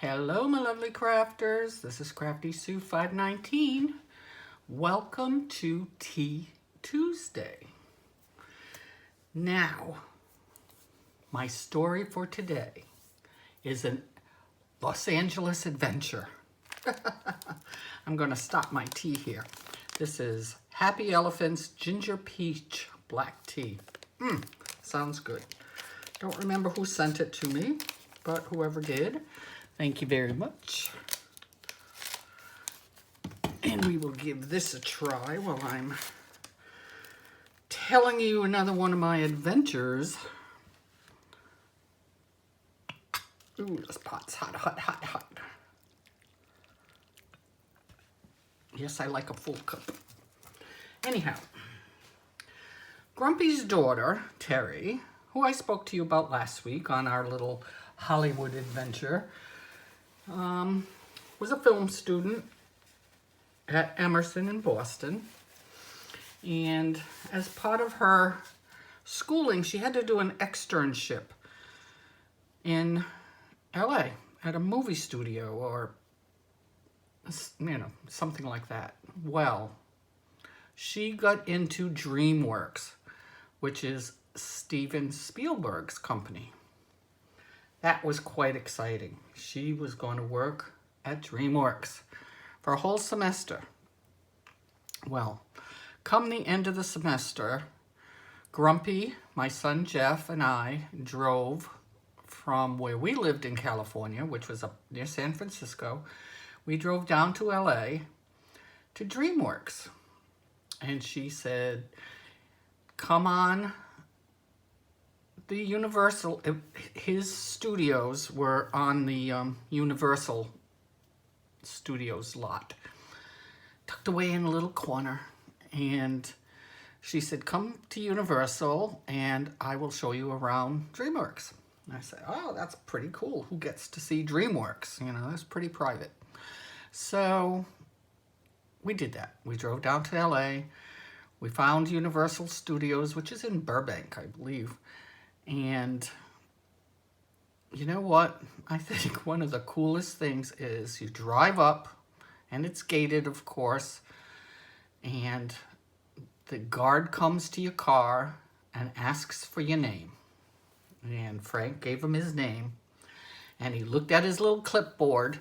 Hello, my lovely crafters. This is Crafty Sue 519. Welcome to Tea Tuesday. Now, my story for today is an Los Angeles adventure. I'm going to stop my tea here. This is Happy Elephant's Ginger Peach Black Tea. Sounds good. Don't remember who sent it to me, but whoever did, thank you very much. And we will give this a try while I'm telling you another one of my adventures. Ooh, this pot's hot, hot, hot, hot. Yes, I like a full cup. Anyhow, Grumpy's daughter, Terry, who I spoke to you about last week on our little Hollywood adventure, was a film student at Emerson in Boston. And as part of her schooling, she had to do an externship in LA at a movie studio or, something like that. Well, she got into DreamWorks, which is Steven Spielberg's company. That was quite exciting. She was going to work at DreamWorks for a whole semester. Well, come the end of the semester, Grumpy, my son Jeff, and I drove from where we lived in California, which was up near San Francisco. We drove down to LA to DreamWorks. And she said, come on. The Universal, his studios were on the Universal Studios lot, tucked away in a little corner. And she said, come to Universal and I will show you around DreamWorks. And I said, oh, that's pretty cool. Who gets to see DreamWorks? That's pretty private. So we did that. We drove down to LA. We found Universal Studios, which is in Burbank, I believe. And you know what? I think one of the coolest things is you drive up, and it's gated, of course, and the guard comes to your car and asks for your name. And Frank gave him his name, and he looked at his little clipboard,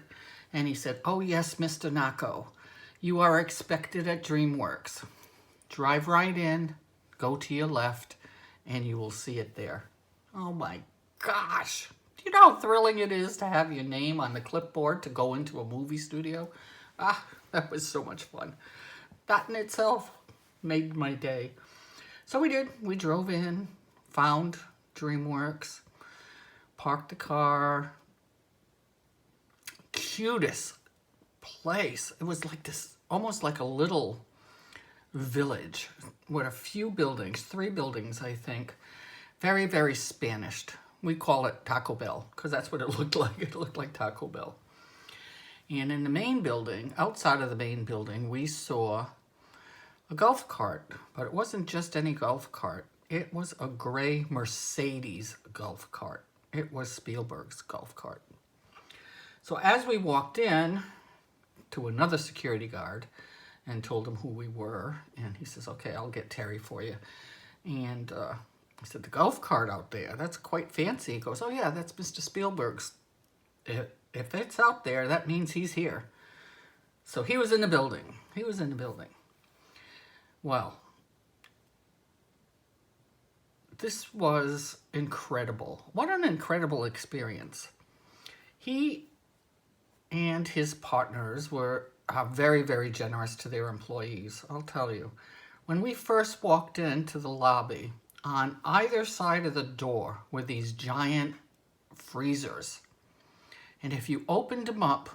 and he said, oh yes, Mr. Nako, you are expected at DreamWorks. Drive right in, go to your left, and you will see it there. Oh my gosh. Do you know how thrilling it is to have your name on the clipboard to go into a movie studio? That was so much fun. That in itself made my day. So we did. We drove in, found DreamWorks, parked the car. Cutest place. It was like this, almost like a little village with a few buildings, 3 buildings, I think. Very, very Spanish. We call it Taco Bell because that's what it looked like. It looked like Taco Bell. And in the main building, outside of the main building, we saw a golf cart. But it wasn't just any golf cart. It was a gray Mercedes golf cart. It was Spielberg's golf cart. So as we walked in to another security guard and told him who we were, and he says, okay, I'll get Terry for you. And I said, the golf cart out there, that's quite fancy. He goes, oh yeah, that's Mr. Spielberg's. If it's out there, that means he's here. So he was in the building. He was in the building. Well, this was incredible. What an incredible experience. He and his partners were very, very generous to their employees, I'll tell you. When we first walked into the lobby, on either side of the door were these giant freezers. And if you opened them up,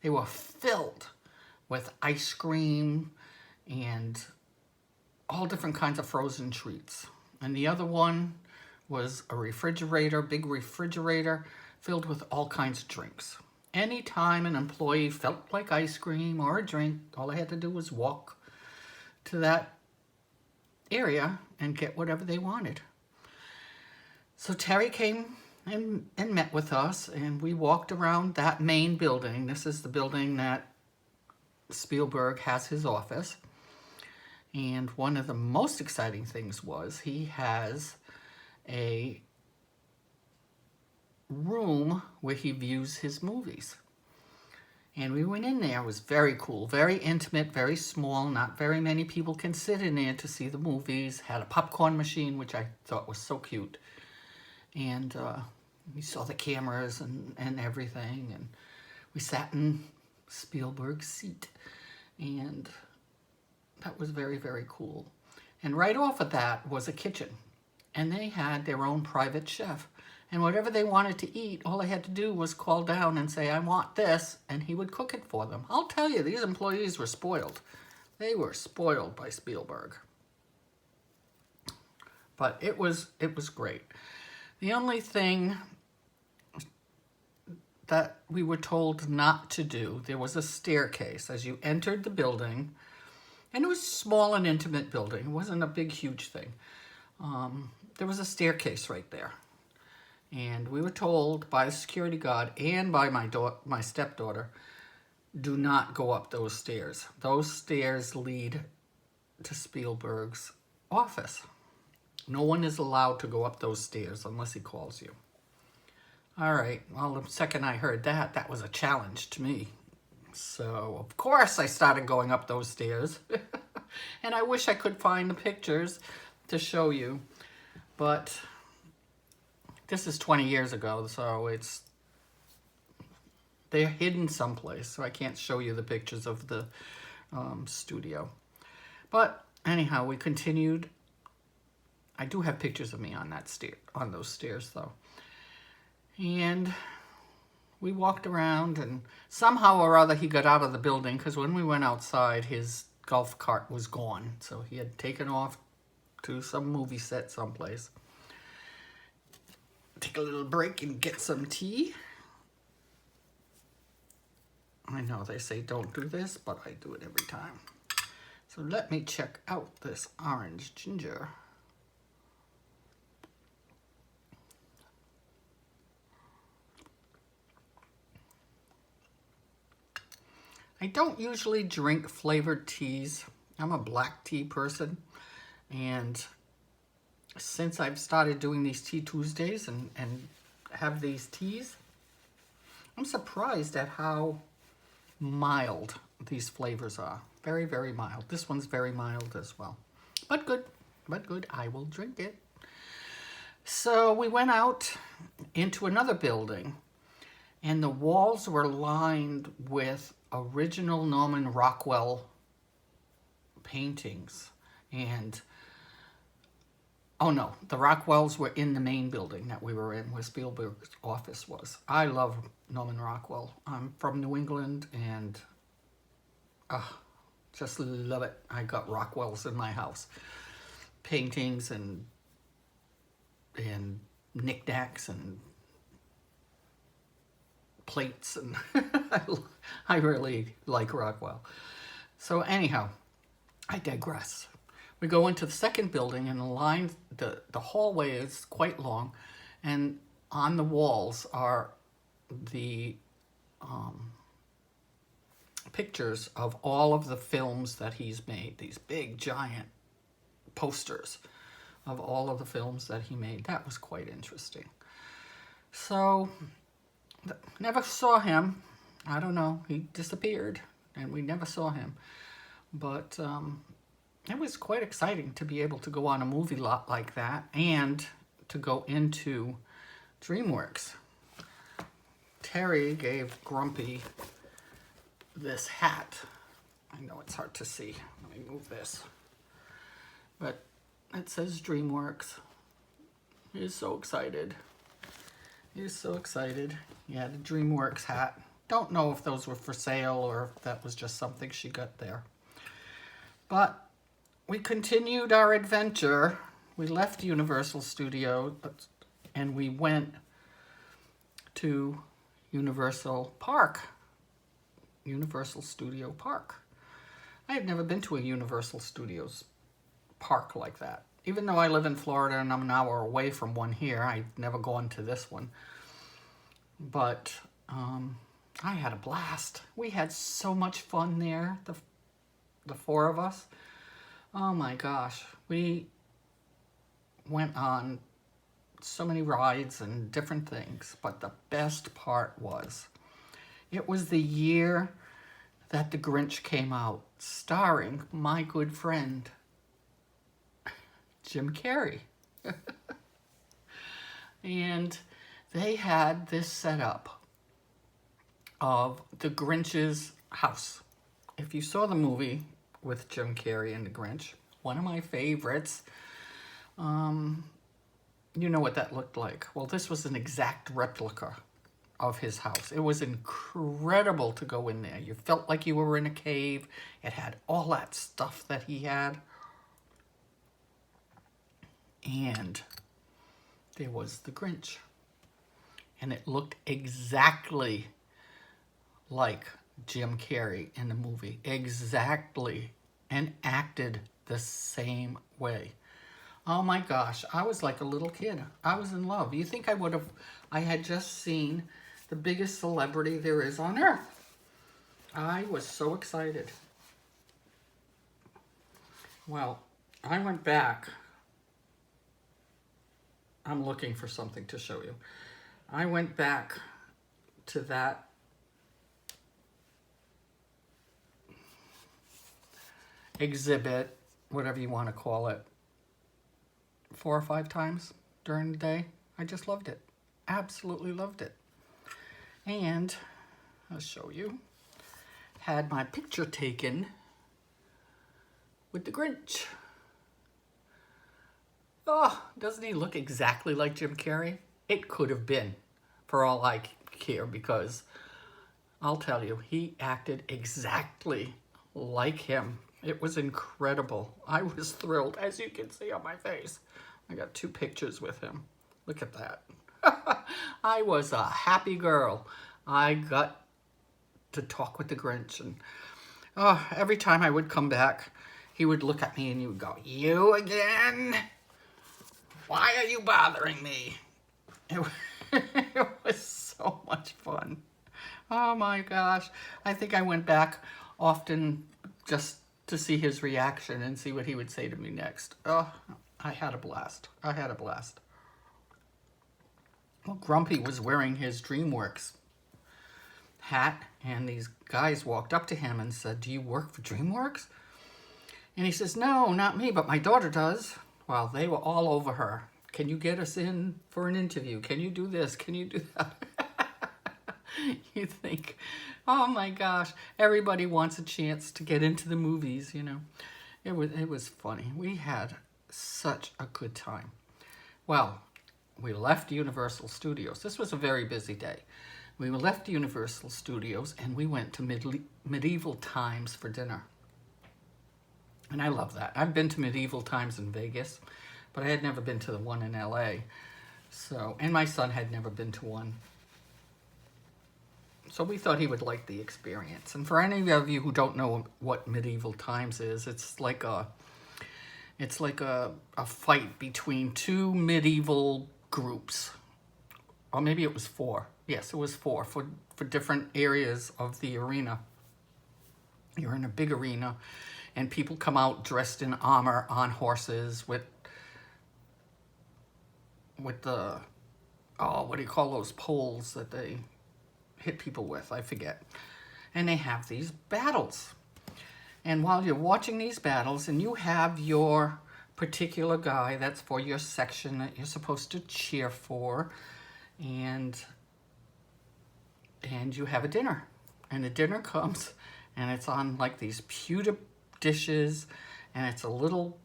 they were filled with ice cream and all different kinds of frozen treats. And the other one was a refrigerator, big refrigerator, filled with all kinds of drinks. Anytime an employee felt like ice cream or a drink, all they had to do was walk to that area and get whatever they wanted. So Terry came and met with us, and we walked around that main building. This is the building that Spielberg has his office. And one of the most exciting things was he has a room where he views his movies. And we went in there. It was very cool, very intimate, very small. Not very many people can sit in there to see the movies. Had a popcorn machine, which I thought was so cute. And we saw the cameras and everything. And we sat in Spielberg's seat. And that was very, very cool. And right off of that was a kitchen. And they had their own private chef. And whatever they wanted to eat, all they had to do was call down and say, I want this, and he would cook it for them. I'll tell you, these employees were spoiled. They were spoiled by Spielberg. But it was great. The only thing that we were told not to do, there was a staircase as you entered the building, and it was a small and intimate building. It wasn't a big, huge thing. There was a staircase right there. And we were told by the security guard and by my stepdaughter, do not go up those stairs. Those stairs lead to Spielberg's office. No one is allowed to go up those stairs unless he calls you. All right, well, the second I heard that, that was a challenge to me. So, of course, I started going up those stairs. And I wish I could find the pictures to show you. But this is 20 years ago, so they're hidden someplace, so I can't show you the pictures of the studio. But anyhow, we continued. I do have pictures of me on those stairs, though. And we walked around, and somehow or other he got out of the building, because when we went outside, his golf cart was gone. So he had taken off to some movie set someplace. Take a little break and get some tea. I know they say don't do this, but I do it every time. So let me check out this orange ginger. I don't usually drink flavored teas. I'm a black tea person, and since I've started doing these Tea Tuesdays and have these teas, I'm surprised at how mild these flavors are. Very, very mild. This one's very mild as well. But good. I will drink it. So we went out into another building, and the walls were lined with original Norman Rockwell paintings. And oh no, the Rockwells were in the main building that we were in, where Spielberg's office was. I love Norman Rockwell. I'm from New England, and just love it. I got Rockwells in my house. Paintings and knickknacks and plates, and I really like Rockwell. So anyhow, I digress. We go into the second building, and the hallway is quite long, and on the walls are the pictures of all of the films that he's made, these big giant posters of all of the films that he made. That was quite interesting. So, never saw him. I don't know, he disappeared, and we never saw him. But it was quite exciting to be able to go on a movie lot like that and to go into DreamWorks. Terry gave Grumpy this hat. I know it's hard to see. Let me move this. But it says DreamWorks. He's so excited. He's so excited. Yeah, the DreamWorks hat. Don't know if those were for sale or if that was just something she got there. But we continued our adventure. We left Universal Studios and we went to Universal Studio Park. I had never been to a Universal Studios park like that. even though I live in Florida and I'm an hour away from one here, I've never gone to this one. But I had a blast. We had so much fun there, the four of us. Oh my gosh. We went on so many rides and different things. But the best part was, it was the year that The Grinch came out, starring my good friend, Jim Carrey. And they had this setup of the Grinch's house. If you saw the movie with Jim Carrey and the Grinch, one of my favorites, you know what that looked like. Well, this was an exact replica of his house. It was incredible to go in there. You felt like you were in a cave. It had all that stuff that he had. And there was the Grinch. And it looked exactly like Jim Carrey in the movie. Exactly. And acted the same way. Oh my gosh, I was like a little kid. I was in love. You think I had just seen the biggest celebrity there is on earth. I was so excited. Well, I went back. I'm looking for something to show you. I went back to that exhibit, whatever you want to call it, 4 or 5 times during the day. I just loved it. Absolutely loved it. And I'll show you. Had my picture taken with the Grinch. Oh, doesn't he look exactly like Jim Carrey? It could have been, for all I care, because I'll tell you, he acted exactly like him. It was incredible. I was thrilled, as you can see on my face. I got 2 pictures with him. Look at that. I was a happy girl. I got to talk with the Grinch, and every time I would come back, he would look at me and he would go, "You again? Why are you bothering me?" It was so much fun. Oh my gosh. I think I went back often just to see his reaction and see what he would say to me next. Oh, I had a blast. I had a blast. Well, Grumpy was wearing his DreamWorks hat, and these guys walked up to him and said, "Do you work for DreamWorks?" And he says, "No, not me, but my daughter does." Well, they were all over her. "Can you get us in for an interview? Can you do this? Can you do that?" You think, oh my gosh, everybody wants a chance to get into the movies, you know. It was funny. We had such a good time. Well, we left Universal Studios. This was a very busy day. We left Universal Studios and we went to Medieval Times for dinner. And I love that. I've been to Medieval Times in Vegas, but I had never been to the one in LA. And my son had never been to one. So we thought he would like the experience. And for any of you who don't know what Medieval Times is, it's like a fight between 2 medieval groups. Or maybe it was 4. Yes, it was 4 for different areas of the arena. You're in a big arena, and people come out dressed in armor on horses with the, what do you call those poles that they hit people with? I forget. And they have these battles. And while you're watching these battles, and you have your particular guy that's for your section that you're supposed to cheer for, and you have a dinner. And the dinner comes, and it's on like these pewter dishes, and it's a little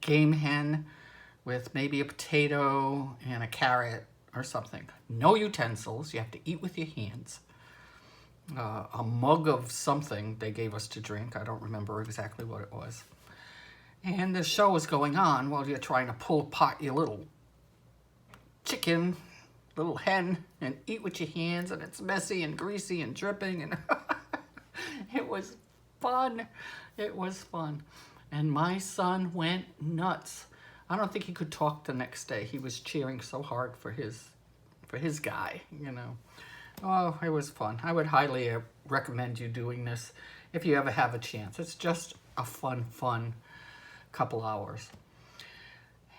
game hen with maybe a potato and a carrot or something. No utensils. You have to eat with your hands. A mug of something they gave us to drink. I don't remember exactly what it was. And the show is going on while you're trying to pull apart your little chicken, little hen, and eat with your hands, and it's messy and greasy and dripping, and it was fun. It was fun. And my son went nuts. I don't think he could talk the next day. He was cheering so hard for his guy, you know. Oh, it was fun. I would highly recommend you doing this if you ever have a chance. It's just a fun couple hours.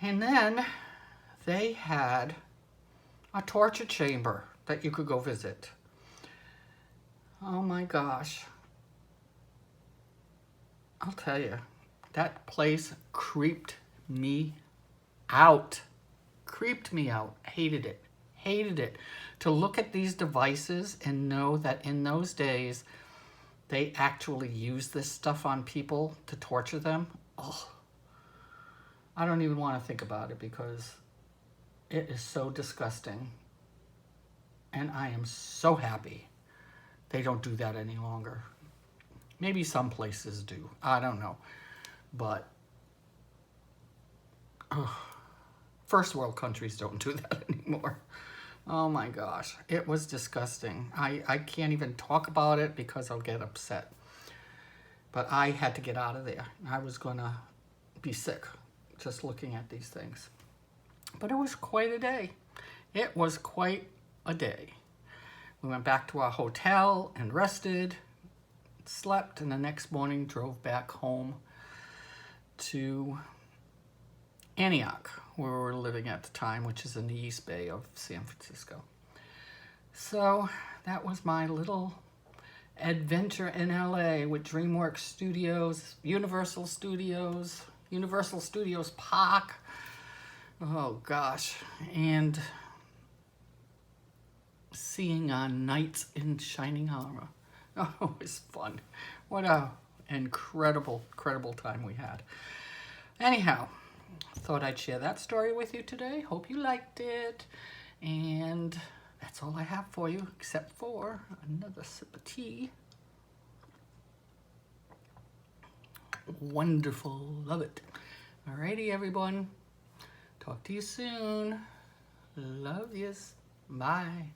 And then they had a torture chamber that you could go visit. Oh my gosh. I'll tell you, that place creeped me out. Creeped me out. Hated it. Hated it. To look at these devices and know that in those days, they actually used this stuff on people to torture them. Oh, I don't even want to think about it because it is so disgusting. And I am so happy they don't do that any longer. Maybe some places do. I don't know. But first world countries don't do that anymore. Oh my gosh. It was disgusting. I can't even talk about it because I'll get upset. But I had to get out of there. I was going to be sick just looking at these things. But it was quite a day. It was quite a day. We went back to our hotel and rested, slept, and the next morning drove back home to Antioch, where we were living at the time, which is in the East Bay of San Francisco. So that was my little adventure in LA with DreamWorks Studios, Universal Studios Park. Oh gosh. And seeing knights in shining armor. Oh, it was fun. What a incredible time we had. Anyhow, thought I'd share that story with you today. Hope you liked it. And that's all I have for you, except for another sip of tea. Wonderful. Love it. Alrighty, everyone. Talk to you soon. Love yous. Bye.